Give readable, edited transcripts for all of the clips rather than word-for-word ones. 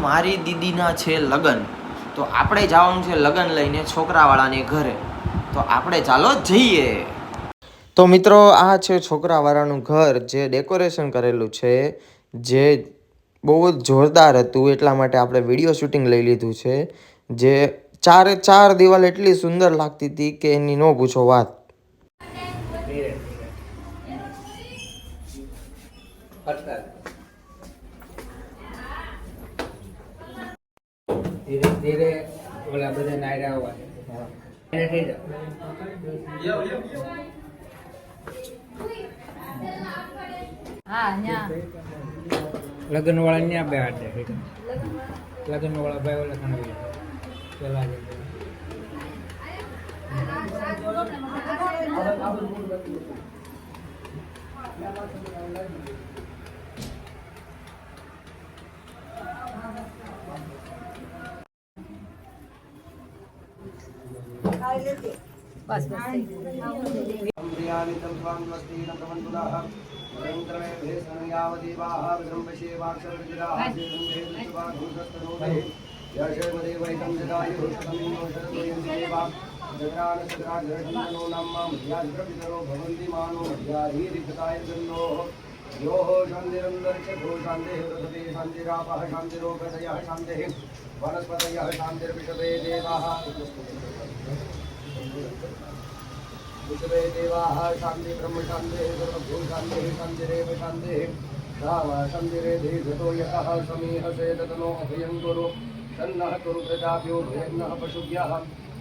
મારી દીદીના છે લગ્ન, તો આપણે જવાનું છે લગ્ન લઈને છોકરાવાળાને ઘરે, તો આપણે ચાલો જઈએ. તો મિત્રો આ છે છોકરાવાળાનું ઘર જે ડેકોરેશન કરેલું છે, જે બહુ જ જોરદાર હતું. એટલા માટે આપણે વિડીયો શૂટિંગ લઈ લીધું છે. જે ચારે ચાર દિવાલ એટલી સુંદર લાગતી હતી કે એની ન પૂછો વાત. ધીરે ધીરે ઓલા બધા નાયરા હોય. લગ્ન વાળા ન્યા બે હાથે લગ્ન વાળા ભાઈ ઓલા ખાને પેલા विश्वे देवाः शान्ति ब्रह्म शान्तिः सर्वभूत शान्तिः शान्तिरेव शान्तिः राम शान्तिरेधि घटो यतः समीहसे ततनो अभयं कुरु तन्नः कुरु प्रजाभ्यो भयन्नः पशुभ्यः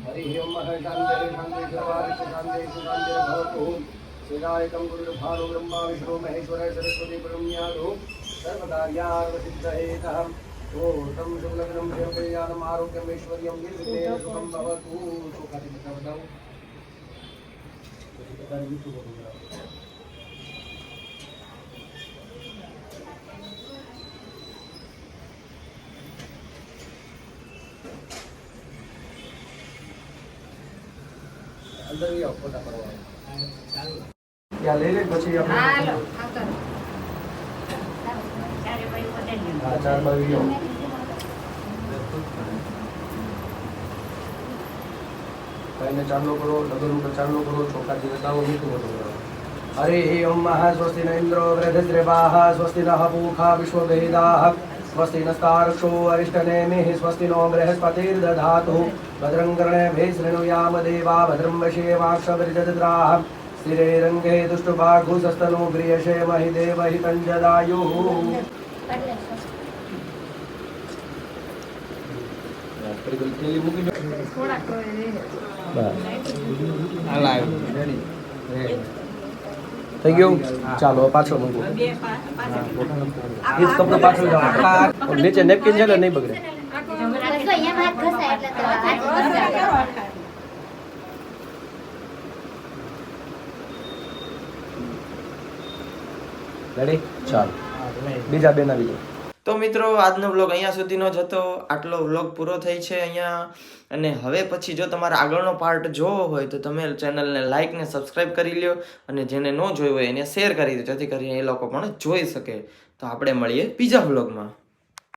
हरिः ओं शान्तिः शान्तिः सर्वारिश्च शान्तिः शान्तिर्भवतु श्रीरायकं गुरुर्भानो ब्रह्मा विष्णु महेश्वरः सरस्वती ब्रह्म्यादो सर्वकार्यार्वसिद्धहेतः तं शुभलग्नं देवकल्याणम् आरोग्यम् ऐश्वर्यं निर्विघ्नेन सुखं भवतु. बताओ अंदर ही आओ फोटा करवा या ले ले પછી આપણે હાલો આવતો ચારે ભાઈ ફોટે લે હા ચાર ભાઈ આવો पहले चालू करो लगन को चालू करो छोका जी बताओ मीठू बोलो. हरि ओम महा स्वस्ति न इंद्रो वृद्धश्रेवाः स्वस्ति नः पूषा विश्ववेदाः स्वस्ति नस्तार्क्ष्यो अरिष्टनेमिः स्वस्ति नो बृहस्पतिर्दधातु भद्रं कर्णेभिः शृणुयाम देवा भद्रं वशेमाक्षभिर्जत्राः स्थिरैरङ्गे दुष्टुबाहुस्तनो गृह्यसे महि देवहितं जदायुः. થઈ ગયું ચાલો પાછો મૂકો પાછળ જાઓ નીચે નેપકિન છે ને નહીં બગડે. રેડી ચાલો બીજા બેન આવી જાઓ. તો મિત્રો આજનો વ્લોગ અહીંયા સુધીનો જ હતો. આટલો વ્લોગ પૂરો થઈ છે અહીંયા. અને હવે પછી જો તમારે આગળનો પાર્ટ જોવો હોય તો તમે ચેનલને લાઇક ને સબસ્ક્રાઈબ કરી લ્યો, અને જેને ન જોયું હોય એને શેર કરી દો, જેથી કરીને એ લોકો પણ જોઈ શકે. તો આપણે મળીએ બીજા વ્લોગમાં.